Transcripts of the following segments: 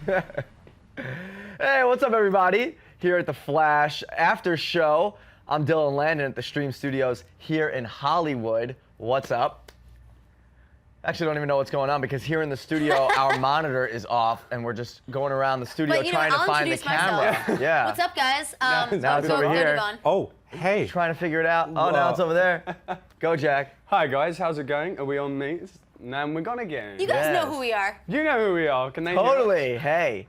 Hey, what's up, everybody? Here at the Flash After Show. I'm Dylan Landon at the Stream Studios here in Hollywood. What's up? Actually, don't even know what's going on because here in the studio, our monitor is off, and we're just going around the studio trying to find the camera. Yeah. What's up, guys? Now it's over here. Oh, hey. Trying to figure it out. Oh, now it's over there. Go, Jack. Hi, guys. How's it going? Are we on me? Now we're gonna get. You guys know who we are. You know who we are. Can they hear us? Totally. Hey.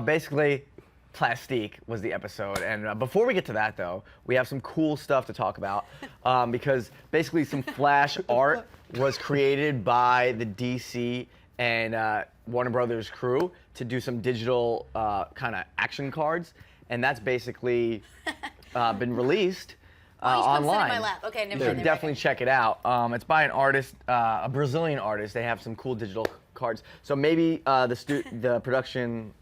Basically, Plastique was the episode. And before we get to that, though, we have some cool stuff to talk about because basically some Flash art was created by the DC and Warner Brothers crew to do some digital kind of action cards. And that's basically been released online. Come sit in my lap. Okay, never mind. Definitely check it out. It's by an artist, a Brazilian artist. They have some cool digital cards. So maybe the production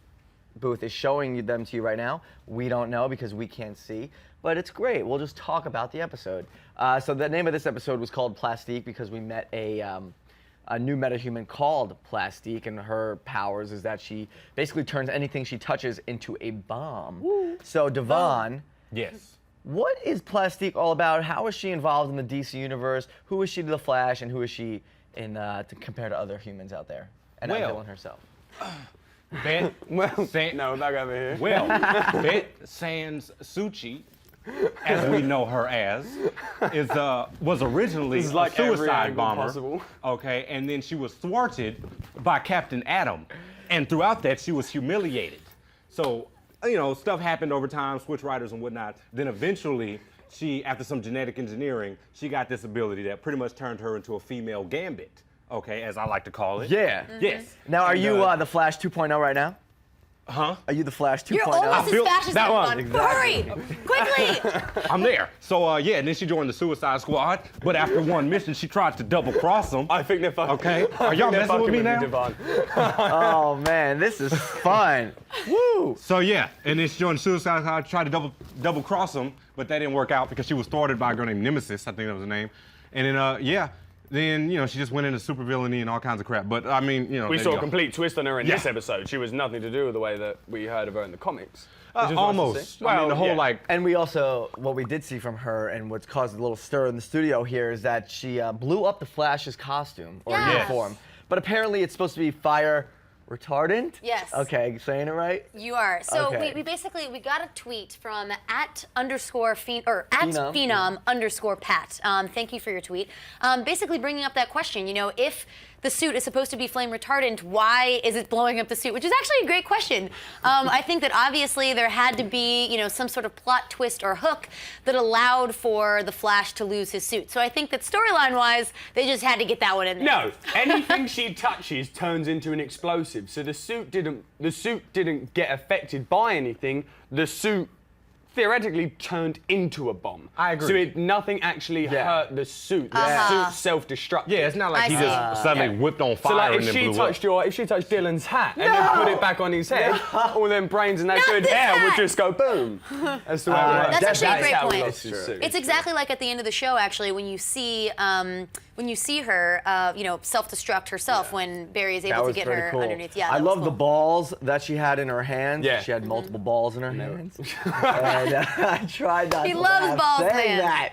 booth is showing them to you right now. We don't know because we can't see, but it's great. We'll just talk about the episode. So the name of this episode was called Plastique because we met a new metahuman called Plastique, and her powers is that she basically turns anything she touches into a bomb. Woo. So Devon, Yes. what is Plastique all about? How is she involved in the DC universe? Who is she to the Flash, and who is she in compared to other humans out there? And Dylan herself. Bette No, back over here. Bette Sans Souci, as we know her as, was originally This is like a every suicide angle bomber. possible. Okay, and then she was thwarted by Captain Atom, and throughout that she was humiliated. So, you know, stuff happened over time, switch riders and whatnot. Then eventually, she, after some genetic engineering, she got this ability that pretty much turned her into a female Gambit. Okay, as I like to call it. Yeah. Yes. Now, are you the Flash 2.0 right now? Huh? Are you the Flash 2.0? You're almost as fast as that one. Devon. Exactly. Hurry! Quickly! I'm there. So yeah, and then she joined the Suicide Squad. But after one mission, she tried to double cross him. I think they're fucking. Okay. Are y'all messing with me now? Devon. Oh man, this is fun. Woo! So yeah, and then she joined the Suicide Squad, tried to double cross him, but that didn't work out because she was thwarted by a girl named Nemesis. I think that was her name. And then yeah. Then, you know, she just went into supervillainy and all kinds of crap. But, I mean, you know. We there saw you a go. complete twist on her in Yeah. this episode. She was nothing to do with the way that we heard of her in the comics. which is nice to Almost. see. I mean, the whole, yeah. like. And we also, what we did see from her and what's caused a little stir in the studio here is that she blew up the Flash's costume or Yes. uniform. But apparently it's supposed to be fire retardant? Yes. Okay, saying it right? You are. So Okay. we basically got a tweet from @_Phenom_Pat. Thank you for your tweet. Basically bringing up that question. You know, if the suit is supposed to be flame retardant, why is it blowing up the suit? Which is actually a great question. I think that obviously there had to be, you know, some sort of plot twist or hook that allowed for the Flash to lose his suit. So I think that storyline-wise, they just had to get that one in there. No, anything she touches turns into an explosive. So the suit didn't get affected by anything. The suit theoretically turned into a bomb. I agree. So nothing actually hurt the suit. The suit self-destructed. Yeah, it's not like I he see. just suddenly whipped on fire So like and if then she blew up. touched if she touched Dylan's hat and then put it back on his head, all them brains and that Not good this hair would hat. just go boom. That's the way it works. That's actually a great how he point. lost his suit. It's exactly like at the end of the show, actually, when you see her, you know, self-destruct herself when Barry is That able to was get pretty her cool. underneath. Yeah, I that was love the cool. balls that she had in her hands. Yeah. She had multiple balls in her hands. And I tried not He to loves laugh balls, saying man.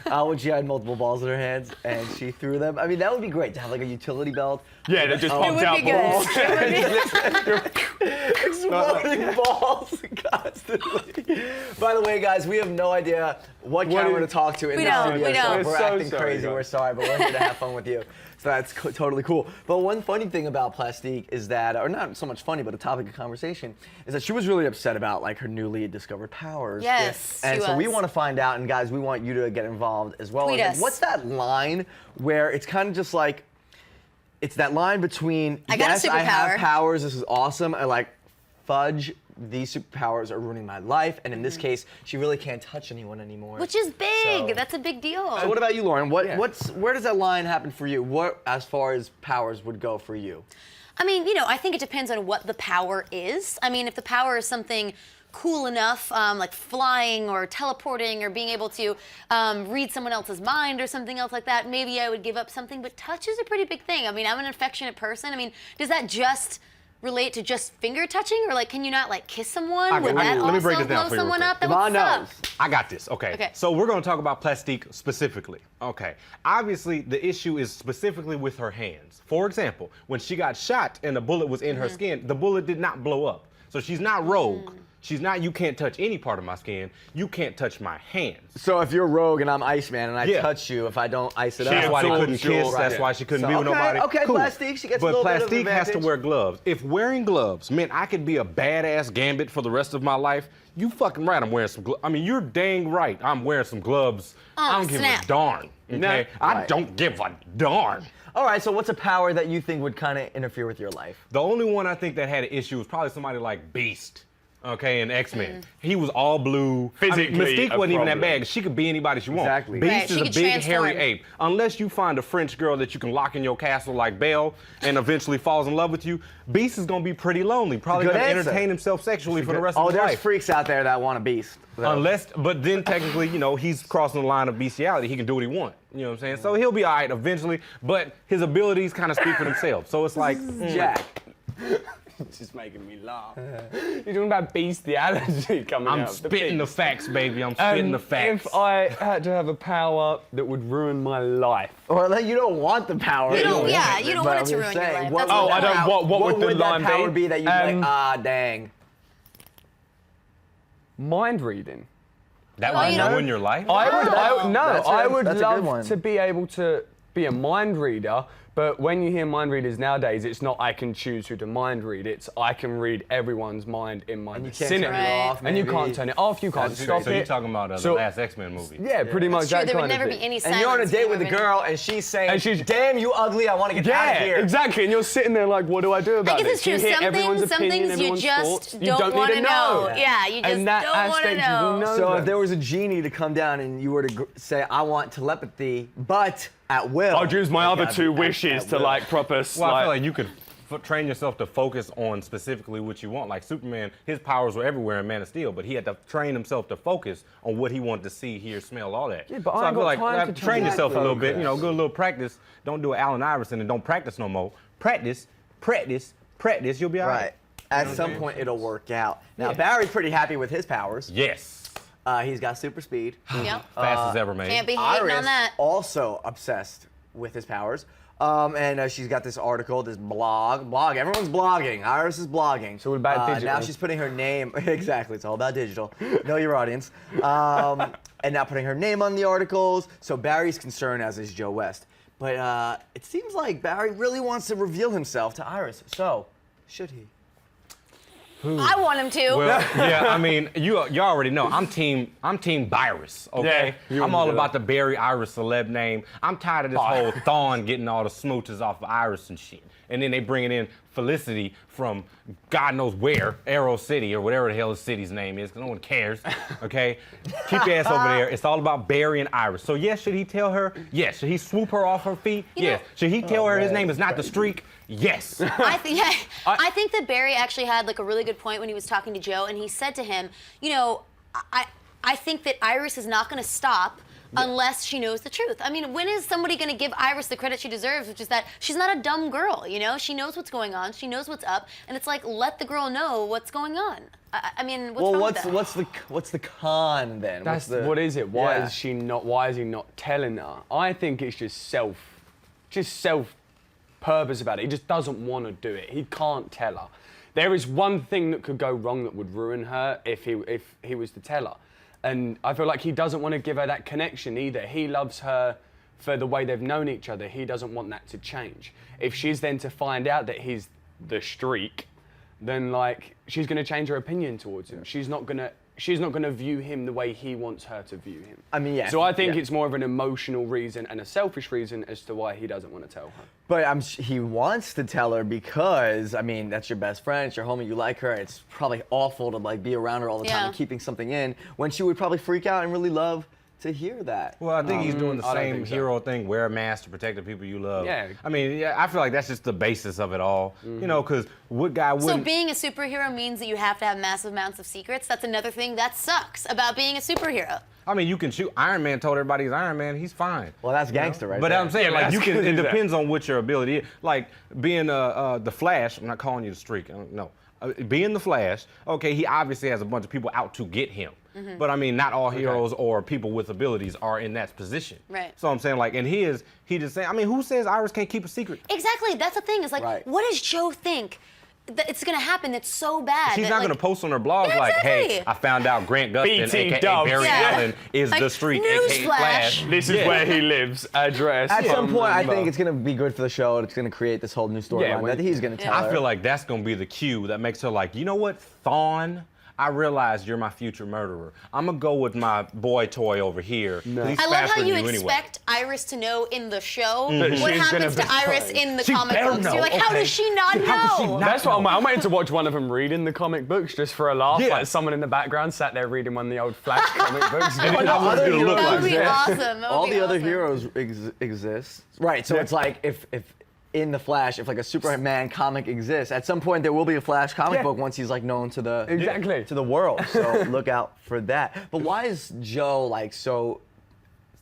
that. When she had multiple balls in her hands and she threw them. I mean, that would be great to have like a utility belt. Yeah, that just It popped would out be good. balls. Exploding balls constantly. By the way, guys, we have no idea what camera to talk to in We the don't, studio. we don't. So We're if we're so acting sorry, crazy, guys. we're sorry, but we're here to have fun with you. So that's totally cool. But one funny thing about Plastique is that, or not so much funny, but a topic of conversation, is that she was really upset about like her newly discovered powers. Yes, And she so we was. want to find out, and guys, we want you to get involved as well. Tweet Like, us. what's that line where it's kind of just like, it's that line between, I got a yes, I have superpower. powers, this is awesome, and like, fudge, these superpowers are ruining my life, and in this case, she really can't touch anyone anymore. Which is big. So- That's a big deal. So what about you, Lauren? Where does that line happen for you? What, as far as powers, would go for you? I mean, you know, I think it depends on what the power is. I mean, if the power is something cool enough, like flying or teleporting or being able to read someone else's mind or something else like that, maybe I would give up something. But touch is a pretty big thing. I mean, I'm an affectionate person. I mean, does that just relate to just finger touching, or like, can you not like kiss someone? I- Would I- that let me also break this down blow for you real someone quick. up? That Devon would suck. knows. I got this. Okay. Okay. So we're going to talk about Plastique specifically. Okay. Obviously, the issue is specifically with her hands. For example, when she got shot and the bullet was in her skin, the bullet did not blow up. So she's not rogue. She's not, you can't touch any part of my skin. You can't touch my hands. So if you're Rogue and I'm Iceman and I Yeah. touch you, if I don't ice it That's up, why they absorbs couldn't your- kiss. That's right. why she couldn't So, be with okay, nobody. okay, Cool. Plastique, she gets a but little bit of Plastique has to advantage. wear gloves. If wearing gloves meant I could be a badass Gambit for the rest of my life, you fucking right. I'm wearing some gloves. I mean, you're dang right. I'm wearing some gloves. I don't give snap. a darn. Okay, No. I Right. don't give a darn. All right, so what's a power that you think would kind of interfere with your life? The only one I think that had an issue was probably somebody like Beast. Okay, in X-Men. He was all blue. Physically Mystique a wasn't even that problem. bad. She could be anybody she wants. Exactly. Beast Right, is she a could big, hairy transform. ape. Unless you find a French girl that you can lock in your castle like Belle and eventually falls in love with you, Beast is gonna be pretty lonely. Probably Good gonna answer. entertain himself sexually for the rest Oh, of his there's life. freaks out there that want a beast. But then technically, you know, he's crossing the line of bestiality. He can do what he wants. You know what I'm saying? So he'll be all right eventually, but his abilities kind of speak for themselves. So it's like, Jack. It's just making me laugh. You're talking about bestiality coming I'm out. spitting the facts, baby. I'm spitting the facts. If I had to have a power that would ruin my life. Or like, you don't want the power. You don't- yeah, want you don't but want it I'm to just ruin your saying, life. what That's would what that I don't- power- what would the that line power be? be that you'd be like, dang. Mind reading. That Well, would you know- ruin your life? I would That's a good one. love to be able to be a mind reader, but when you hear mind readers nowadays, it's not I can choose who to mind read, it's I can read everyone's mind in my And you can't vicinity. turn it Right. off, And you maybe. can't turn it off, you can't So stop you're it. talking about the So- last X-Men movie. Yeah, pretty much It's true, that there would kind of never thing. be any And silence. you're on a date with a between girl and she's saying, And she's- damn, you ugly, I want to get out of Yeah, here. exactly. And you're sitting there like, what do I do about I guess this? it's true. You hear Some everyone's things, opinion, you everyone's just thoughts. You don't don't want need to to know. know. Yeah, you just And that don't want to aspect, you know. will know. So them. if there was a genie to come down and you were to say, I want telepathy, but at will. I'd use my Like, other at- two at- wishes at to will. like proper Well, I feel like you could train yourself to focus on specifically what you want. Like Superman, his powers were everywhere in Man of Steel, but he had to train himself to focus on what he wanted to see, hear, smell, all that. Yeah, but so I I ain't feel got like time to train yourself a little bit, you know, focus. do a little practice. Don't do an Allen Iverson and don't practice no more. Practice, practice, practice, you'll be all right. Right. At some point, it'll work out. Now, Barry's pretty happy with his powers. Yes. He's got super speed. Yep. Fast as ever, man. Can't be hating Iris on that. also obsessed with his powers. And she's got this article, this blog. Everyone's blogging. Iris is blogging. So what about Now digital? she's putting her name. Exactly. It's all about digital. Know your audience. And now putting her name on the articles. So Barry's concerned, as is Joe West. But it seems like Barry really wants to reveal himself to Iris. So should he? I want him to. Well, yeah, I mean, you already know. I'm team Byrus, okay? Yeah, you I'm wanna all do about that. the Barry Iris celeb name. I'm tired of this whole Thawne getting all the smooches off of Iris and shit. And then they bringing in Felicity from God knows where, Arrow City or whatever the hell his city's name is, because no one cares, okay? Keep your ass over there. It's all about Barry and Iris. So yes, should he tell her? Yes. Should he swoop her off her feet? Yes. Should he tell her his name is not the Streak? Yes. I think that Barry actually had like a really good point when he was talking to Joe, and he said to him, you know, I think that Iris is not going to stop unless she knows the truth. I mean, when is somebody going to give Iris the credit she deserves, which is that she's not a dumb girl, you know? She knows what's going on, she knows what's up, and it's like, let the girl know what's going on. I mean, what's wrong with that? what's the con then? That's What's the, what is it? Why Yeah. is she not? Why is he not telling her? I think it's just self purpose about it. He just doesn't want to do it. He can't tell her. There is one thing that could go wrong that would ruin her if he was to tell her, and I feel like he doesn't want to give her that connection either. He loves her for the way they've known each other. He doesn't want that to change. If she's then to find out that he's the Streak, then like she's gonna change her opinion towards him. She's not gonna view him the way he wants her to view him. I mean, yeah. So I think yeah. it's more of an emotional reason and a selfish reason as to why he doesn't want to tell her. But he wants to tell her because, I mean, that's your best friend, it's your homie, you like her. It's probably awful to like be around her all the time Yeah. and keeping something in when she would probably freak out and really love to hear that. Well, I think he's doing the I don't same think so. hero thing, wear a mask to protect the people you love. Yeah. I mean, yeah, I feel like that's just the basis of it all. You know, because what guy So wouldn't... being a superhero means that you have to have massive amounts of secrets. That's another thing that sucks about being a superhero. I mean, you can shoot. Iron Man told everybody he's Iron Man. He's fine. Well, that's gangster, right But there. I'm saying, Yeah, like, that's you can. good, It is that? depends on what your ability is. Like being the Flash. I'm not calling you the Streak. No, being the Flash. Okay, he obviously has a bunch of people out to get him. But I mean, not all heroes or people with abilities are in that position. Right. So I'm saying, like, and he just saying. I mean, who says Iris can't keep a secret? Exactly. That's the thing. Is like, Right. what does Joe think that it's gonna happen? That's so bad. She's that, not like, going to post on her blog Yeah, like, hey, exactly. I found out Grant Gustin, BT aka dubs. Barry Yeah. Allen, is Like, the Streak, aka newsflash. Flash. This is Yeah. where he lives. Address. At some phone point, I number. think it's going to be good for the show. It's going to create this whole new storyline when- that he's going to tell I her. feel like that's gonna be the cue that makes her like, you know what, Thawne? I realize you're my future murderer. I'm gonna go with my boy toy over here. No. He's I love faster how than you anyway. expect Iris to know in the show That what she's happens gonna to betray. Iris in the She comic better books. know, You're like, how okay. does she not How could she know? not That's what I'm waiting to watch one of them reading the comic books just for a laugh. Yeah. Like someone in the background sat there reading one of the old Flash comic books. And no, I want other you to look heroes- That like would be that. awesome. That would all be the other awesome. heroes exist. Right, so it's like if in the Flash, if like a Superman comic exists, at some point there will be a Flash comic Yeah. book once he's like known to the Exactly. to the world. So look out for that. But why is Joe like so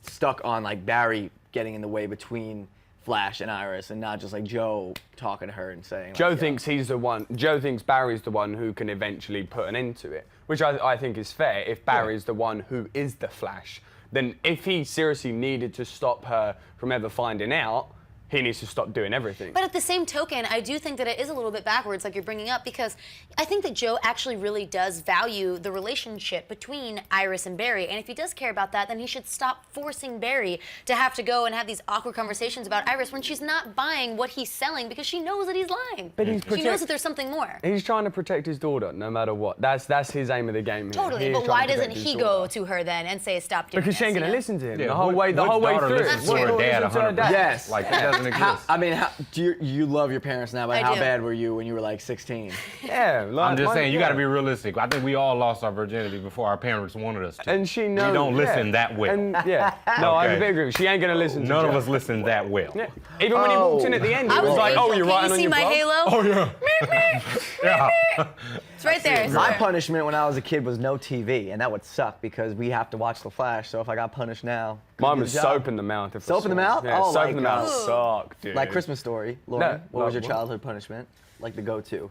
stuck on like Barry getting in the way between Flash and Iris, and not just like Joe talking to her and saying? Joe like, thinks he's the one. Joe thinks Barry's the one who can eventually put an end to it, which I think is fair. If Barry's the one who is the Flash, then if he seriously needed to stop her from ever finding out, he needs to stop doing everything. But at the same token, I do think that it is a little bit backwards, like you're bringing up, because I think that Joe actually really does value the relationship between Iris and Barry. And if he does care about that, then he should stop forcing Barry to have to go and have these awkward conversations about Iris when she's not buying what he's selling because she knows that he's lying. But he's she knows that there's something more. He's trying to protect his daughter, no matter what. That's his aim of the game here. Totally, He is but trying why to doesn't protect he his go daughter. to her then and say stop doing Because she ain't this, gonna you know? listen to him Yeah, the whole way what daughter through. listens to That's her true. dad Listen to her 100%? dad. Yes. Like that doesn't exist. I mean, do you love your parents now, but I how do. bad were you when you were like 16? Yeah, like, I'm just saying, you yeah. got to be realistic. I think we all lost our virginity before our parents wanted us to. And she knows. We don't listen yeah. that well. And, yeah. No, I Okay. agree. She ain't gonna listen to None of Joe. us listen that well. Yeah. Even when he walked in at the end, he I was was like, "Oh, Angel. you're Can writing you on see your my blog?" halo? Oh yeah. Yeah. It's right there. My punishment when I was a kid was no TV, and that would suck because we have to watch The Flash. So if I got punished now, couldn't Mine get was a job. soap in the mouth. if I Soap in the saw it. mouth? Yeah, Oh, soap like, in the mouth uh, sucked, dude. Like Christmas Story, Lauren. No, what was your what? childhood punishment? Like the go-to?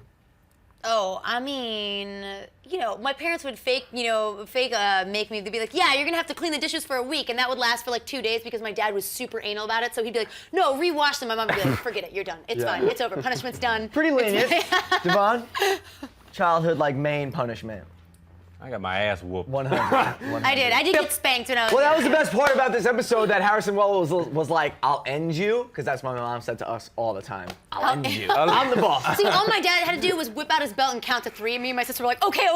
Oh, I mean, you know, my parents would fake make me. They'd be like, "Yeah, you're gonna have to clean the dishes for a week," and that would last for like 2 days because my dad was super anal about it. So he'd be like, "No, rewash them." My mom would be like, "Forget it, you're done. It's Yeah. fine. It's over. Punishment's done." Pretty lenient. It's- Devon, childhood like main punishment. I got my ass whooped. 100. I did. I did get spanked when I was. Well, that young. was the best part about this episode, that Harrison Wells was like, "I'll end you," because that's what my mom said to us all the time. I'll end you. I'm the boss. See, all my dad had to do was whip out his belt and count to 3. And me and my sister were like, "Okay,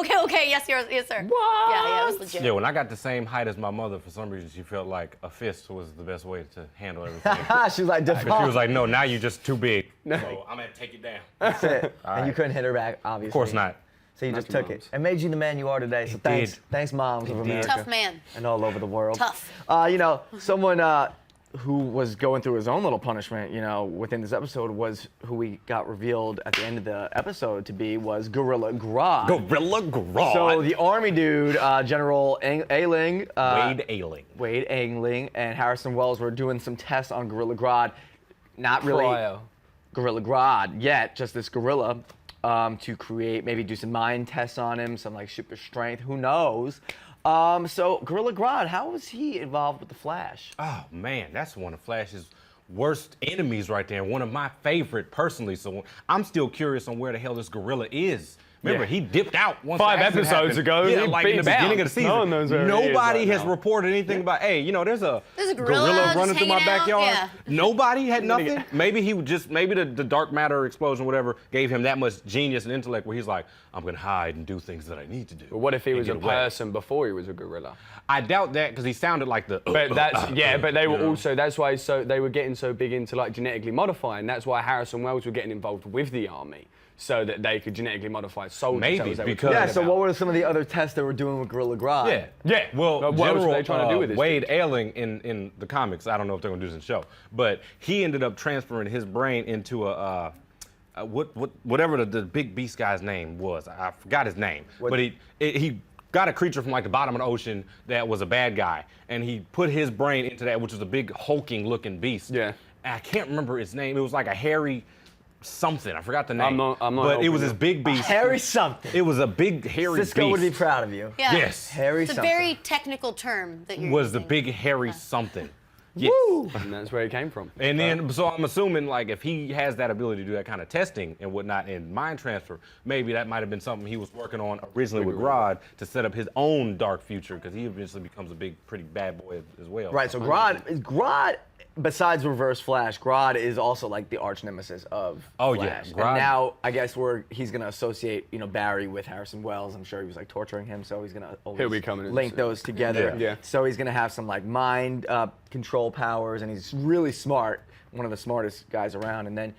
yes, sir." What? Yeah, it was legit. Yeah, when I got the same height as my mother, for some reason she felt like a fist was the best way to handle everything. She was like, But she Devon. was like, no, now you're just too big. So I'm gonna take it down. That's it. And you right. couldn't hit her back, obviously. Of course not. So you just your took it. moms. It made you the man you are today. So thanks. did. Thanks, moms of did. America. Tough man. And all over the world. Tough. You know, someone who was going through his own little punishment, you know, within this episode was who we got revealed at the end of the episode to be was Gorilla Grodd. Gorilla Grodd. So the army dude, General Eiling, Wade Ailing. Wade Ailing, and Harrison Wells were doing some tests on Gorilla Grodd. Not really Cryo. Gorilla Grodd yet, just this gorilla, to create, maybe do some mind tests on him, some like super strength, who knows. So Gorilla Grodd, how was he involved with the Flash? Oh man, that's one of Flash's worst enemies right there. One of my favorite personally. So I'm still curious on where the hell this gorilla is. Remember, Yeah. he dipped out once 5 the accident episodes happened. ago, Yeah, he like beat in the him beginning out. of the season. No one knows where he is Nobody right has now. reported anything about, hey, you know, there's a gorilla just running through my hanging out, backyard. yeah. Nobody had gonna nothing. Maybe he would just, maybe the dark matter explosion, whatever, gave him that much genius and intellect where he's like, I'm gonna hide and do things that I need to do. But what if he and was a get away. person before he was a gorilla? I doubt that because he sounded like the. But that's yeah. But they were you know? also that's why they were getting so big into like genetically modifying. That's why Harrison Wells were getting involved with the army. so that they could genetically modify soldiers. Maybe, That was what they were because- Yeah, talking so about. what were some of the other tests they were doing with Gorilla Grodd? Yeah. Yeah. Well, What else were they trying to do with this Wade dude? Eiling in the comics, I don't know if they're gonna do this in the show, but he ended up transferring his brain into whatever the big beast guy's name was. I forgot his name, but he got a creature from like the bottom of the ocean that was a bad guy, and he put his brain into that, which was a big hulking looking beast. Yeah. And I can't remember its name. It was like a hairy something. I forgot the name. I'm not but it helping was you. this big beast. Harry something. It was a big hairy Cisco beast. would be proud of you. Yeah. Yes. Harry It's a something. very technical term that you're Was the using. big hairy something. Yes. And that's where it came from. And then, so I'm assuming, like, if he has that ability to do that kind of testing and whatnot in mind transfer, maybe that might have been something he was working on originally with Grodd to set up his own dark future, because he eventually becomes a big, pretty bad boy as well. Right, so Grodd, besides Reverse Flash, Grodd is also like the arch nemesis of Oh, yeah, Flash. Grodd- And now I guess he's gonna associate, Barry with Harrison Wells. I'm sure he was like torturing him, so he's gonna always He'll be coming in link soon. those together. Yeah. So he's gonna have some like mind control powers, and he's really smart, one of the smartest guys around. And then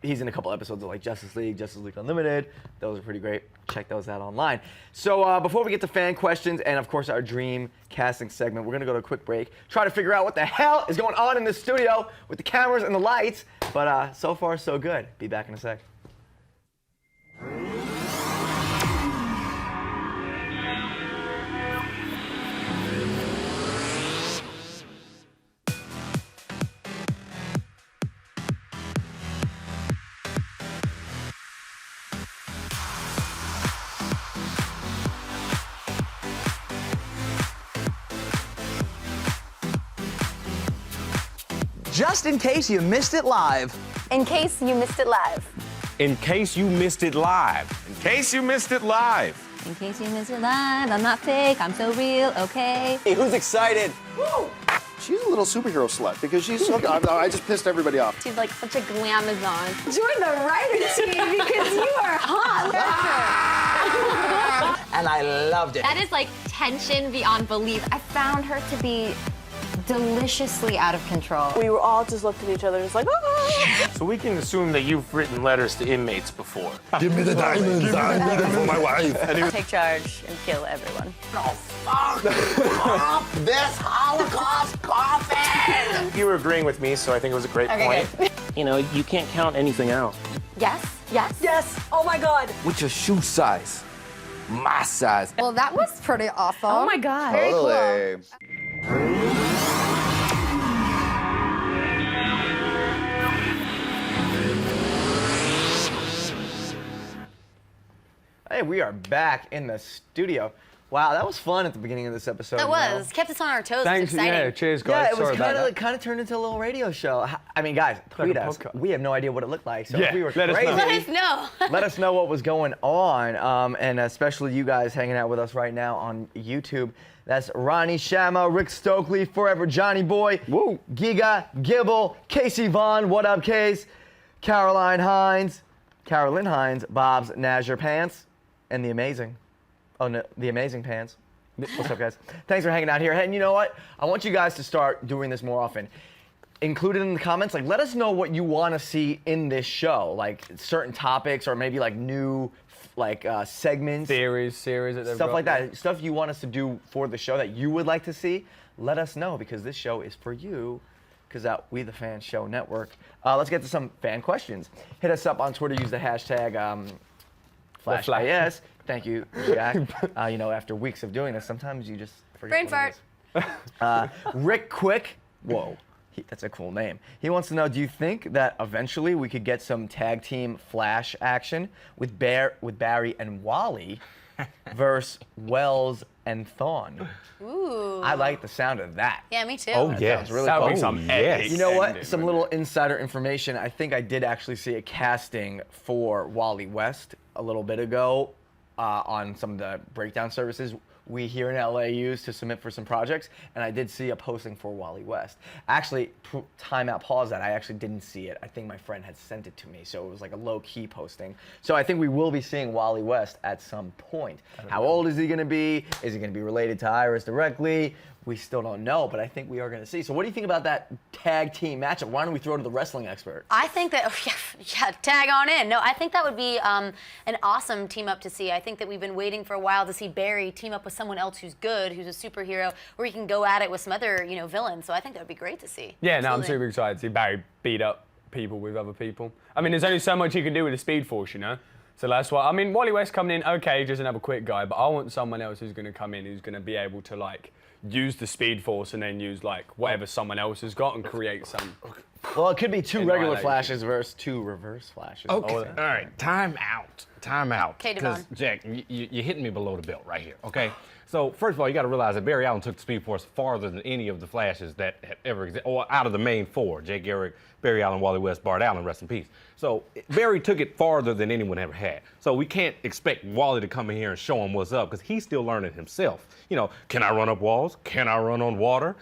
he's in a couple episodes of like Justice League Unlimited. Those are pretty great. Check those out online. So before we get to fan questions and of course our dream casting segment, we're gonna go to a quick break, try to figure out what the hell is going on in this studio with the cameras and the lights. But so far so good. Be back in a sec. Just in case you missed it live. In case you missed it live. In case you missed it live. In case you missed it live. In case you missed it live, I'm not fake, I'm so real, okay? Hey, who's excited? She's a little superhero slut because she's so. I just pissed everybody off. She's like such a glamazon. Join the writer team because you are hot. And I loved it. That is like tension beyond belief. I found her to be deliciously out of control. We were all just looked at each other just like, ah. So we can assume that you've written letters to inmates before. Give me the diamonds. I need them for my wife. Take charge and kill everyone. This Holocaust coffin! You were agreeing with me, so I think it was a great point. You know, you can't count anything out. Yes, yes. Yes, oh my God. What's your shoe size? My size. Well, that was pretty awesome. Oh my God. Very cool. Totally. Hey, we are back in the studio. Wow, that was fun at the beginning of this episode. That you know? was. Kept us on our toes. Thanks. It's exciting. Yeah, cheers, guys. Yeah, it was Sorry about that. kind of turned into a little radio show. I mean, guys, tweet a us. podcast. We have no idea what it looked like. So Yeah, if we were let us know. crazy, Let us know. let us know what was going on, and especially you guys hanging out with us right now on YouTube. That's Ronnie Shama, Rick Stokely, Forever Johnny Boy, Woo. Giga, Gibble, Casey Vaughn, what up, Case, Carolyn Hines, Bob's Nazir Pants, and the Amazing Pants. What's up, guys? Thanks for hanging out here. And you know what? I want you guys to start doing this more often. Include it in the comments. Like, let us know what you want to see in this show, like certain topics or maybe like new, segments, Series that they've stuff got. like that. Stuff you want us to do for the show that you would like to see. Let us know because this show is for you. Because at We the Fan Show Network. Let's get to some fan questions. Hit us up on Twitter. Use the hashtag #FlashIS. Thank you, Jack. After weeks of doing this, sometimes you just forget. Brain what it is. Rick Quick. Whoa. That's a cool name. He wants to know, do you think that eventually we could get some tag team Flash action with Barry and Wally versus Wells and Thawne? Ooh. I like the sound of that. Yeah, me too. Oh, That yes. sounds really That would cool. be some yes. epic You know what? ending, Some wouldn't little insider information. I think I did actually see a casting for Wally West a little bit ago on some of the breakdown services we here in LA use to submit for some projects, and I did see a posting for Wally West. Actually, time out, pause that. I actually didn't see it. I think my friend had sent it to me, so it was like a low-key posting. So I think we will be seeing Wally West at some point. How old is he going to be? Is he going to be related to Iris directly? we still don't know, but I think we are going to see. So what do you think about that tag team matchup? Why don't we throw to the wrestling expert? I think that, yeah, tag on in. No, I think that would be an awesome team up to see. I think that we've been waiting for a while to see Barry team up with someone else who's good, who's a superhero, where he can go at it with some other, villains. So I think that would be great to see. Yeah, no, I'm Absolutely. super excited to see Barry beat up people with other people. I mean, there's only so much you can do with the Speed Force, So that's why, I mean, Wally West coming in, okay, just another quick guy, but I want someone else who's going to come in who's going to be able to, like, use the Speed Force and then use, like, whatever someone else has got and create some. Well, it could be 2 regular Annihilation. Flashes versus 2 reverse Flashes. Okay. All right. Time out. Okay, Because, Devon. Jack, you're hitting me below the belt right here, okay? So, first of all, you got to realize that Barry Allen took the Speed Force farther than any of the Flashes that have ever existed, or out of the main 4, Jay Garrick, Barry Allen, Wally West, Bart Allen, rest in peace. So, Barry took it farther than anyone ever had. So, we can't expect Wally to come in here and show him what's up, because he's still learning himself. Can I run up walls? Can I run on water?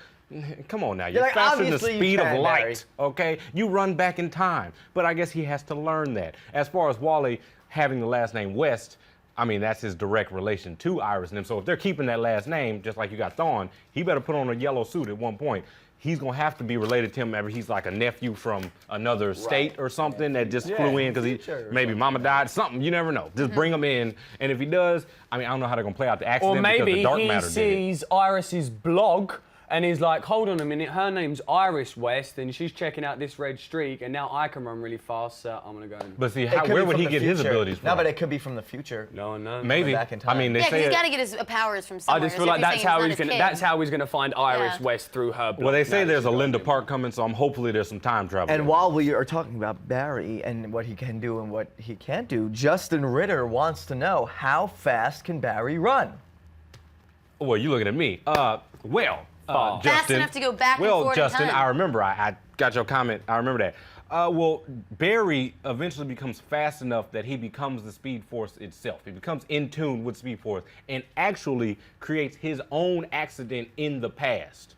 Come on now, you're like, faster than the obviously you speed can, of light, Barry. okay? You run back in time, but I guess he has to learn that. As far as Wally having the last name West, I mean, that's his direct relation to Iris and him. So if they're keeping that last name, just like you got Thawne, he better put on a yellow suit at one point. He's gonna have to be related to him. Maybe he's like a nephew from another state or something that just flew in because maybe mama died, something, you never know. Just bring him in, and if he does, I mean, I don't know how they're gonna play out the accident Or because maybe the dark he matter did it. sees Iris's blog and he's like, hold on a minute, her name's Iris West and she's checking out this red streak and now I can run really fast, so I'm gonna go and... But see, It could where be would from he the get his future. abilities from? No, but it could be from the future. No, no. Maybe. Back in I mean, time. they Yeah, because say he's it- got to get his powers from I somewhere. just feel So like if you're that's saying how not he's his gonna. kid- That's how he's gonna find Iris Yeah. West through her. Well, they blog. say No, there's a she's got Linda to do Park it. coming, so I'm hopefully there's some time travel. And while we are talking about Barry and what he can do and what he can't do, Justin Ritter wants to know, how fast can Barry run? Well, you looking at me. Fast Justin. enough to go back and Well, forward in Justin, time. I remember. I got your comment. I remember that. Well, Barry eventually becomes fast enough that he becomes the Speed Force itself. He becomes in tune with Speed Force and actually creates his own accident in the past.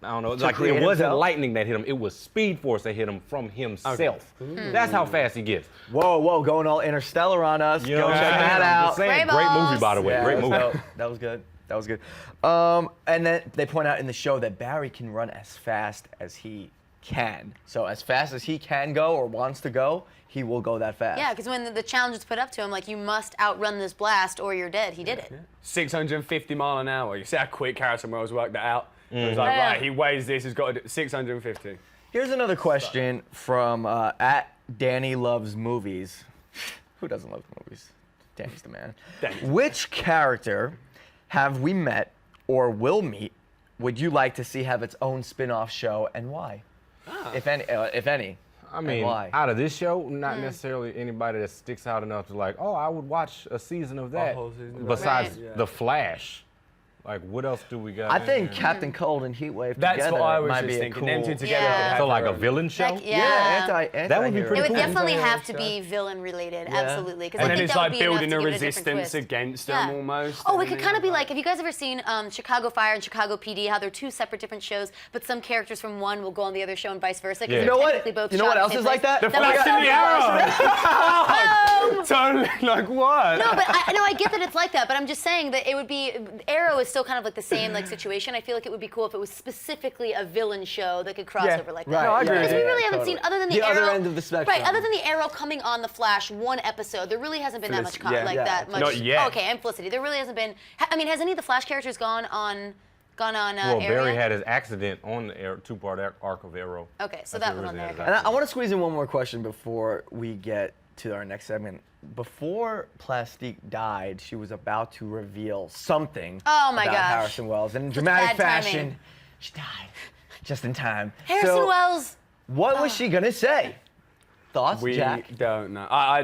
I don't know. It's like create it wasn't himself? lightning that hit him. It was Speed Force that hit him from himself. That's how fast he gets. Whoa, going all interstellar on us. You know Go what I'm check saying? that I'm out. just saying, Gray great balls. movie, by the way. Yeah, Great movie. That was good. That was good. And then they point out in the show that Barry can run as fast as he can. So as fast as he can go or wants to go, he will go that fast. Yeah, because when the challenge was put up to him, like, you must outrun this blast or you're dead, he did it. 650 mile an hour. You see how quick Harrison Wells worked that out? It was like, Yeah. right, he weighs this, he's got to do 650. Here's another question from at Danny Loves Movies. Who doesn't love movies? Danny's the man. Danny's the Which character have we met or will meet would you like to see have its own spin-off show, and why? If any. I and mean, why? out of this show, not necessarily anybody that sticks out enough to like, oh, I would watch a season of that. whole season of that. Besides Right. The Flash. Like, what else do we got? I in think there? Captain Cold and Heatwave That's together what I was might just be a thinking. cool. Them two together. Yeah. could have So like their a own- villain show? Like, Yeah, That would be pretty It would cool. definitely Anti-hero have to show. be villain related, Yeah. absolutely. Because And I then think it's that like would be enough building to a give it different resistance twist. against Yeah. them almost. Oh, it and could then, kind of be like, have you guys ever seen Chicago Fire and Chicago PD, how they're two separate different shows, but some characters from one will go on the other show and vice versa? 'Cause Yeah. they're You know what? technically both You know shot what in else same is like place. that? The That'd be Flash and the Arrow! Totally, like what? No, but I get that it's like that, but I'm just saying that it would be, Arrow is still kind of like the same like situation. I feel like it would be cool if it was specifically a villain show that could cross over like that. right. No, I agree Because with we you. really haven't Totally. seen, other than the, The Arrow. other end of the spectrum. Right, other than the Arrow coming on The Flash one episode, there really hasn't been that much, that much. Not yet. Okay, and Felicity, there really hasn't been, I mean, has any of the Flash characters gone on Well, Arrow Barry yet? had his accident on the two-part arc of Arrow. Okay, so That's that what one on there. originally okay. And I want to squeeze in one more question before we get to our next segment. Before Plastique died, she was about to reveal something Oh my about gosh. Harrison Wells. And in dramatic bad fashion, timing. she died just in time. Harrison So, Wells. what was she gonna say? Thoughts, We Jack? don't know. I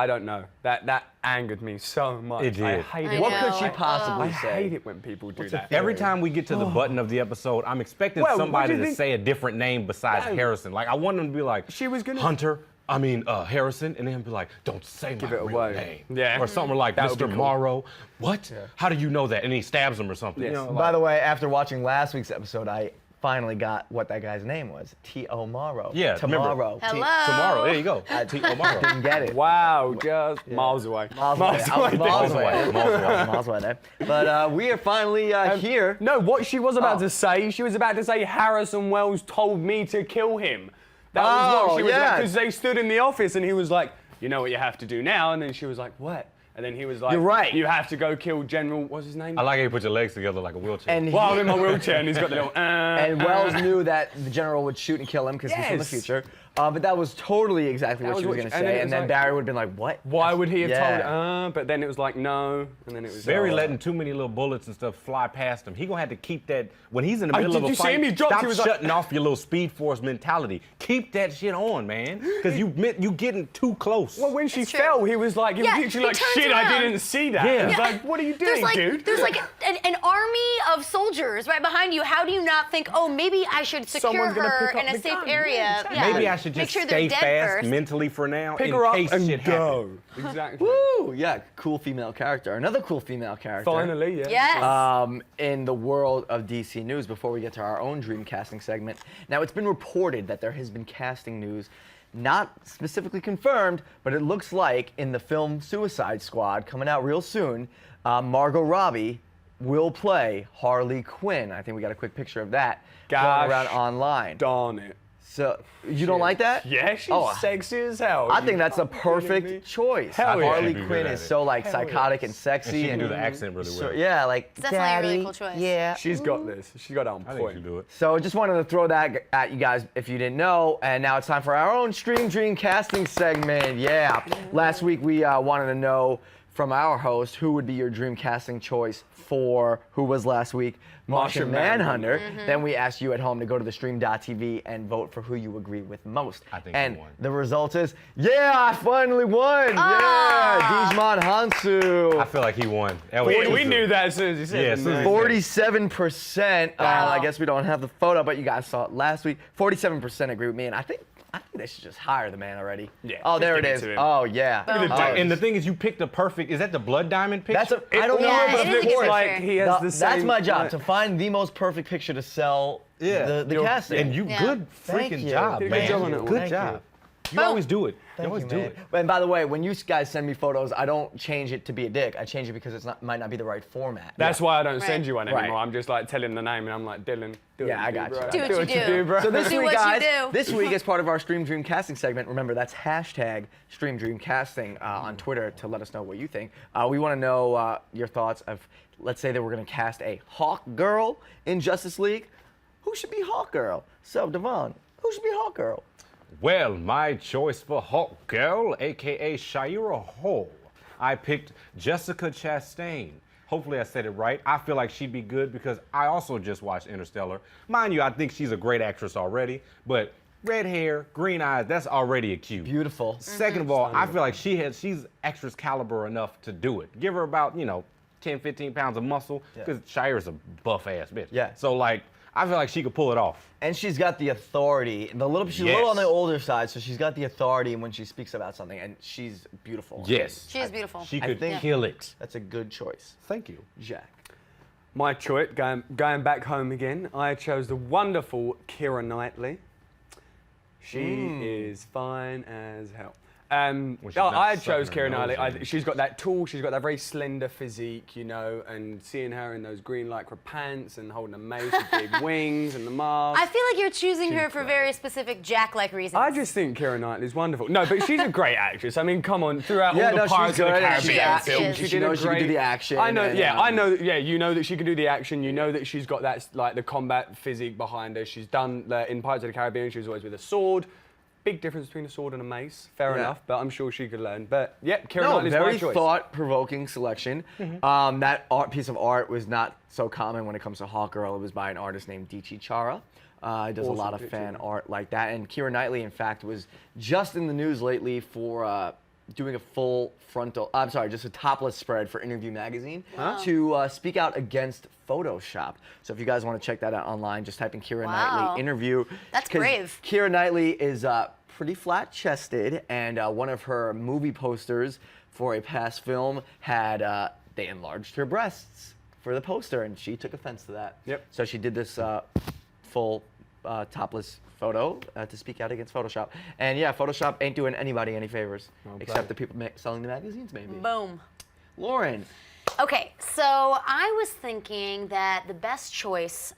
don't know. That angered me so much. It did. I hate I it. What know. could she possibly I say? hate it when people do that. Every time we get to the button of the episode, I'm expecting Well, what somebody do you to think- say a different name besides No. Harrison. Like, I want them to be like, She was gonna- Hunter, Harrison, and then be like, don't say my Give it real away. name. Yeah. Or something like That would be Mr. cool. Morrow. What? How do you know that? And he stabs him or something. Yes. You know, By like- the way, after watching last week's episode, I finally got what that guy's name was. Tomorrow. Yeah, remember. Tomorrow. Hello. Tomorrow. There you go. Tomorrow. Didn't get it. Wow, just miles away. Miles away. Miles away there. But we are finally here. No, what she was about to say, she was about to say Harrison Wells told me to kill him. That was what she was about, because they stood in the office and he was like, you know what you have to do now? And then she was like, what? And then he was like, you're right. You have to go kill General, what's his name? I like how you put your legs together like a wheelchair. And well, I'm in my wheelchair and he's got the little, And Wells knew that the general would shoot and kill him because he's from the future. But that was totally exactly what she was going to say. And then Barry would have been like, what? Why would he have told but then it was like, no. And then it was Barry letting too many little bullets and stuff fly past him. He going to have to keep that, when he's in the middle of a fight, see him? He dropped, stop he was shutting off your little Speed Force mentality. Keep that shit on, man. Because you getting too close. Well, when she fell, he was like, he was literally like, shit, I didn't see that. Yeah. He was like, what are you doing, dude? There's like an army of soldiers right behind you. How do you not think, oh, maybe I should secure her in a safe area? Yeah. Maybe I should just stay fast mentally for now Pick her up in case and shit go. happens. Exactly. Woo! Yeah, cool female character. Another cool female character. Finally, yeah. Yes. In the world of DC news, before we get to our own dream casting segment. Now, it's been reported that there has been casting news, not specifically confirmed, but it looks like in the film Suicide Squad, coming out real soon, Margot Robbie will play Harley Quinn. I think we got a quick picture of that going around online. Darn it. So, you don't like that? Yeah, she's sexy as hell. I think that's a perfect choice. Hell yeah. Harley Quinn is so like psychotic and sexy. And she can do the accent really well. Yeah, like It's definitely a really cool choice. Yeah. She's got this. She's got it on I think point. she do it. So just wanted to throw that at you guys if you didn't know. And now it's time for our own Stream Dream casting segment. Yeah. Last week we wanted to know from our host who would be your dream casting choice for, who was last week? Martian Manhunter. Then we asked you at home to go to theStream.tv and vote for who you agree with most. I think and you won. the result is, yeah, I finally won. Yeah, Dijman Hansu. I feel like he won. We knew that as soon as he said Yeah, it. as soon as 47%. I guess we don't have the photo, but you guys saw it last week. 47% agree with me, and I think they should just hire the man already. Yeah, Oh, there it give it is. to him. Oh, yeah. And the thing is, you picked the perfect. Is that the blood diamond picture? That's I don't know, Yeah, but it of is a good course, picture. He has the same. that's my job, to find the most perfect picture to sell the casting. And you good Thank freaking you. job, Good man. job on it. Good Thank job. you. You always do it. You Thank always you, do man. it. And by the way, when you guys send me photos, I don't change it to be a dick. I change it because it's might not be the right format. That's why I don't send you one Right. anymore. I'm just like telling the name and I'm like, Dylan, do Yeah, it, I got bro. you. Do what you do. bro. So this Do week, what you guys, do. this week as part of our Stream Dream Casting segment, remember that's hashtag Stream Dream Casting on Twitter to let us know what you think. We want to know your thoughts of, let's say that we're going to cast a Hawk Girl in Justice League. Who should be Hawk Girl? So, Devon, who should be Hawk Girl? Well, my choice for Hawk Girl, aka Shira Hole, I picked Jessica Chastain. Hopefully I said it right. I feel like she'd be good because I also just watched Interstellar. Mind you, I think she's a great actress already, but red hair, green eyes, that's already a cue. Beautiful. Second of all, I feel like she's actress caliber enough to do it. Give her about, 10, 15 pounds of muscle, because Shira's a buff ass bitch. Yeah. So like, I feel like she could pull it off. And she's got the authority. She's a little on the older side, so she's got the authority when she speaks about something, and she's beautiful. Yes. She is beautiful. She could think- kill it. That's a good choice. Thank you. Jack. My choice, going back home again, I chose the wonderful Keira Knightley. She is fine as hell. she's not I sucking chose her Keira nose Knightley. in. She's got that tall, she's got that very slender physique, and seeing her in those green lycra pants and holding a mace with big wings and the mask. I feel like you're choosing her for very specific Jack-like reasons. I just think Keira Knightley's wonderful. No, but she's a great actress. I mean, come on, throughout Yeah, all no, the she's Pirates of the good, and Caribbean she films, is. She knows she can do the action I know, and, I know, you know that she can do the action. You know that she's got that, like, the combat physique behind her. She's done, in Pirates of the Caribbean, she was always with a sword. Big difference between a sword and a mace. Fair enough, but I'm sure she could learn. But, yeah, Keira Knightley's my very choice. thought-provoking selection. That piece of art was not so common when it comes to Hawk Girl. It was by an artist named Dichi Chara. He does a lot of fan art like that. And Keira Knightley, in fact, was just in the news lately for doing a full frontal, just a topless spread for Interview Magazine to speak out against Photoshop. So if you guys want to check that out online, just type in Keira Knightley interview. That's 'Cause brave. Keira Knightley is pretty flat-chested, and one of her movie posters for a past film had, they enlarged her breasts for the poster, and she took offense to that. Yep. So she did this full topless photo to speak out against Photoshop. And yeah, Photoshop ain't doing anybody any favors, except the people selling the magazines, maybe. Boom. Lauren. Okay, so I was thinking that the best choice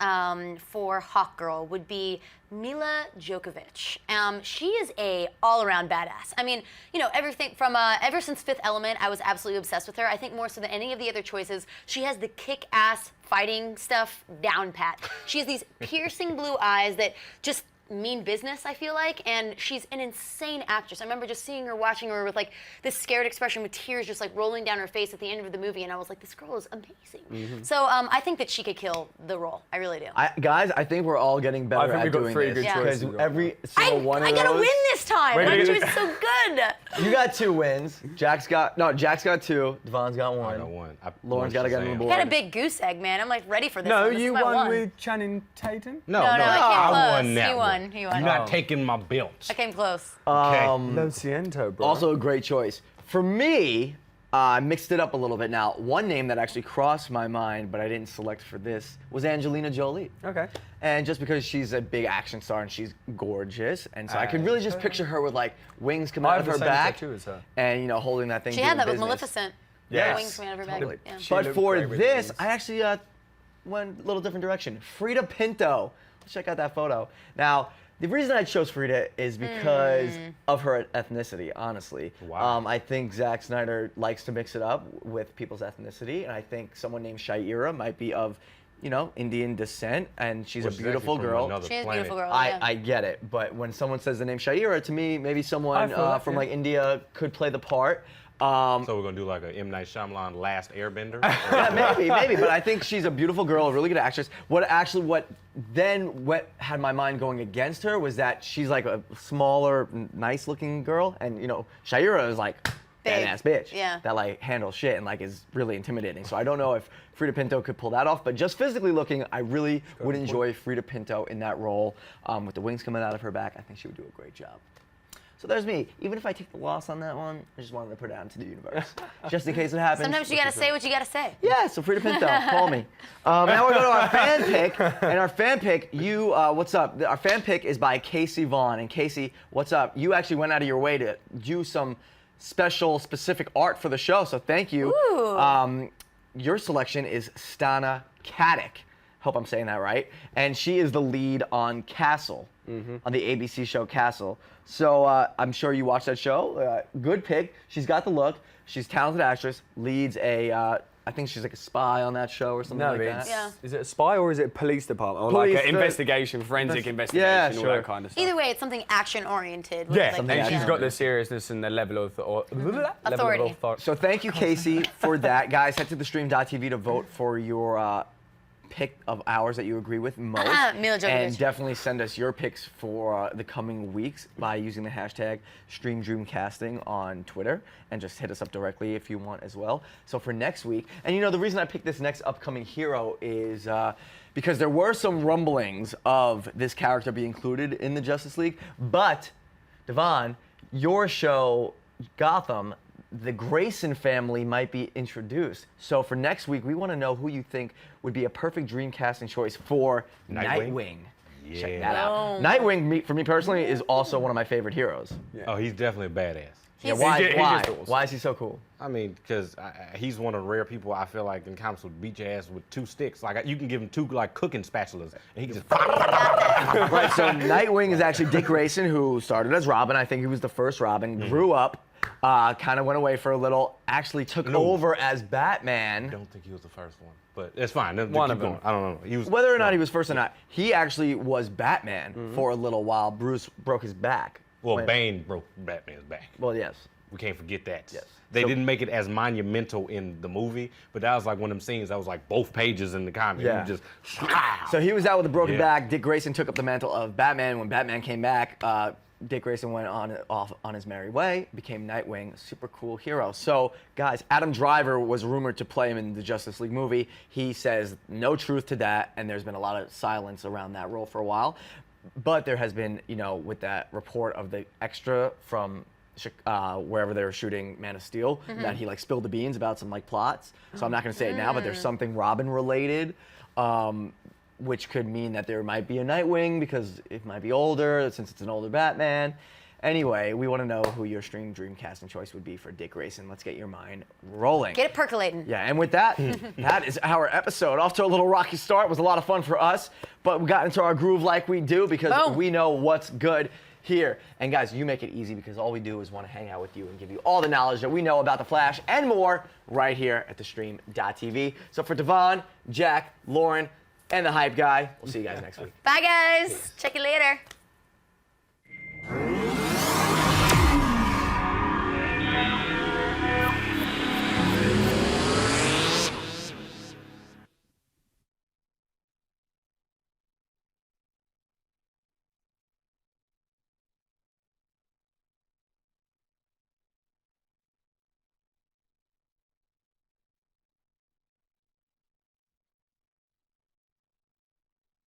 for Hawk Girl would be Mila Djokovic. She is a all-around badass. I mean, you know, everything from ever since Fifth Element, I was absolutely obsessed with her. I think more so than any of the other choices, she has the kick-ass fighting stuff down pat. She has these piercing blue eyes that just mean business, I feel like, and she's an insane actress. I remember just seeing her, watching her with like this scared expression with tears just like rolling down her face at the end of the movie, and I was like, this girl is amazing. So I think that she could kill the role. I really do. Guys, I think we're all getting better at doing this. Because every single one of those. I gotta win this time. She was so good. You got 2 wins. Jack's got 2. Devon's got 1. I got 1. Lauren's got to get on the board. You had a big goose egg, man. I'm like ready for this. No, one. This you is my won one. with Channing Tatum? No, I came close. won that He one. won. He won. You're not taking my belt. I came close. Lo siento, bro. Also a great choice. For me, I mixed it up a little bit now. One name that actually crossed my mind, but I didn't select for this, was Angelina Jolie. Okay. And just because she's a big action star and she's gorgeous, and so I could really just picture her with like wings coming out of her back, tattoo as her. and holding that thing. She had that with business. Maleficent. Yes. Wings coming out of her back. Totally. Yeah. But looked for great with this, wings. I actually went a little different direction. Frida Pinto. Let's check out that photo. Now, the reason I chose Frida is because of her ethnicity, honestly. Wow. I think Zack Snyder likes to mix it up with people's ethnicity, and I think someone named Shaira might be of, Indian descent, and she's Which a is beautiful actually from girl. another She is a planet. beautiful girl. I get it, but when someone says the name Shaira, to me, maybe someone from like India could play the part. So we're gonna do like a M. Night Shyamalan Last Airbender? Yeah, maybe, but I think she's a beautiful girl, a really good actress. What had my mind going against her was that she's like a smaller, nice-looking girl, and Shaira is like Big. badass bitch Yeah. that like handles shit and like is really intimidating. So I don't know if Frida Pinto could pull that off, but just physically looking, I really would enjoy Frida Pinto in that role with the wings coming out of her back. I think she would do a great job. So there's me. Even if I take the loss on that one, I just wanted to put it out into the universe, just in case it happens. Sometimes you gotta say what you gotta say. Yeah, so Frida Pinto, call me. Now we're going to our fan pick, and our fan pick, what's up? Our fan pick is by Casey Vaughn, and Casey, what's up? You actually went out of your way to do some specific art for the show, so thank you. Ooh. Your selection is Stana Katic. Hope I'm saying that right. And she is the lead on Castle, on the ABC show Castle. So I'm sure you watched that show. Good pick. She's got the look. She's a talented actress. Leads I think she's like a spy on that show or something like that. Yeah. Is it a spy or is it police department? Or Police, like an investigation, forensic investigation, yeah, all sure. that kind of stuff. Either way, it's something action-oriented. with, Yeah, like, something and she's action. got the seriousness and the level of Authority. So thank you, Casey, for that. Guys, head to theStream.tv to vote for your pick of ours that you agree with most. Mila Djokovic. And definitely send us your picks for the coming weeks by using the hashtag StreamDreamcasting on Twitter, and just hit us up directly if you want as well. So for next week, and the reason I picked this next upcoming hero is because there were some rumblings of this character being included in the Justice League, but Devon, your show, Gotham, the Grayson family might be introduced. So for next week, we want to know who you think would be a perfect dream casting choice for Nightwing. Yeah. Check that out. Nightwing, for me personally, is also one of my favorite heroes. Yeah. Oh, he's definitely a badass. Yeah, why is he so cool? I mean, because he's one of the rare people I feel like in comics would beat your ass with 2 sticks. Like you can give him 2 like cooking spatulas, and he can just. Right. So Nightwing is actually Dick Grayson, who started as Robin. I think he was the first Robin. Grew up, kind of went away for a little. Actually took over as Batman. I don't think he was the first one, but it's fine. One of them. I don't know. He was. Whether or not he was first or not, he actually was Batman for a little while. Bruce broke his back. Well, Bane broke Batman's back. Well, yes. We can't forget that. Yes. They didn't make it as monumental in the movie, but that was like one of them scenes that was like both pages in the comic. Yeah. You just. So he was out with a broken Yeah. back. Dick Grayson took up the mantle of Batman. When Batman came back, Dick Grayson went off on his merry way, became Nightwing, super cool hero. So, guys, Adam Driver was rumored to play him in the Justice League movie. He says no truth to that, and there's been a lot of silence around that role for a while. But there has been, with that report of the extra from wherever they were shooting Man of Steel, that he spilled the beans about some plots. So I'm not going to say it now, but there's something Robin related. which could mean that there might be a Nightwing because it might be older since it's an older Batman. Anyway, we want to know who your stream dream casting choice would be for Dick Grayson. Let's get your mind rolling. Get it percolating. Yeah, and with that, that is our episode. Off to a little rocky start. It was a lot of fun for us, but we got into our groove like we do because we know what's good here. And guys, you make it easy because all we do is want to hang out with you and give you all the knowledge that we know about The Flash and more right here at theStream.tv. So for Devon, Jack, Lauren, and the Hype Guy, we'll see you guys next week. Bye, guys. Check you later.